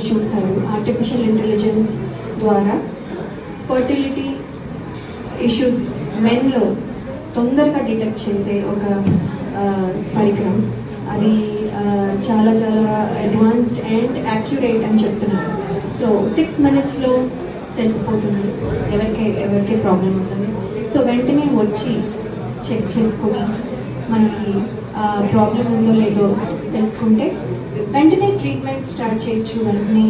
చూశారు. Artificial intelligence ద్వారా fertility issues మెన్లో తొందరగా డిటెక్ట్ చేసే ఒక పరికరం. అది చాలా చాలా అడ్వాన్స్డ్ అండ్ యాక్యురేట్ అని చెప్తున్నారు. సో 6 minutesలో తెలిసిపోతుంది ఎవరికే ప్రాబ్లం ఉంటుంది. సో వెంటనే వచ్చి చెక్ చేసుకొని మనకి ప్రాబ్లం ఉందో లేదో తెలుసుకుంటే వెంటనే ట్రీట్మెంట్ స్టార్ట్ చేయొచ్చు, వెంటనే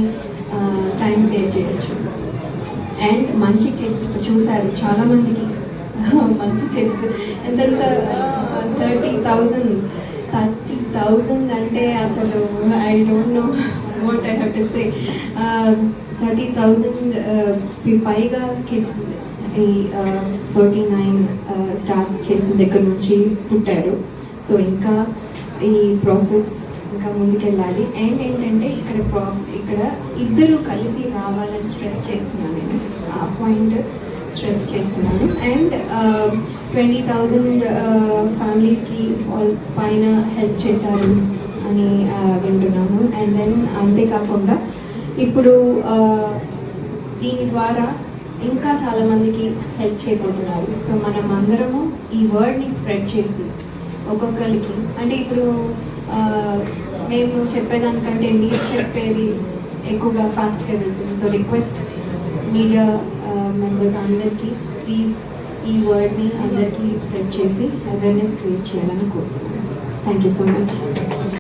టైం సేవ్ చేయొచ్చు. అండ్ మంచి కిడ్స్ చూశారు చాలామందికి మంచి కిడ్స్ ఎంతెంత 30,000 అంటే అసలు I don't know what I have to say. 30,000 పైగా కిడ్స్ ఈ 49 స్టార్ట్ చేసిన దగ్గర నుంచి పుట్టారు. సో ఇంకా ఈ ప్రాసెస్ ఇంకా ముందుకెళ్ళాలి. అండ్ ఏంటంటే ఇక్కడ ఇద్దరు కలిసి రావాలని స్ట్రెస్ చేస్తున్నాను నేను, ఆ పాయింట్ స్ట్రెస్ చేస్తున్నాను. అండ్ 20,000 ఫ్యామిలీస్కి పైన హెల్ప్ చేశారు అని వింటున్నాము. అండ్ దెన్ అంతేకాకుండా ఇప్పుడు దీని ద్వారా ఇంకా చాలామందికి హెల్ప్ చేయబోతున్నారు. సో మనం అందరము ఈ వర్డ్ని స్ప్రెడ్ చేసి ఒక్కొక్కరికి, అంటే ఇప్పుడు మేము చెప్పేదానికంటే మీరు చెప్పేది ఎక్కువగా ఫాస్ట్గా వెళ్తుంది. సో రిక్వెస్ట్ మీడియా మెంబర్స్ అందరికీ ప్లీజ్ ఈ వర్డ్ని అందరికీ స్ప్రెడ్ చేసి అవేర్నెస్ క్రియేట్ చేయాలని కోరుతున్నాను. Thank you so much.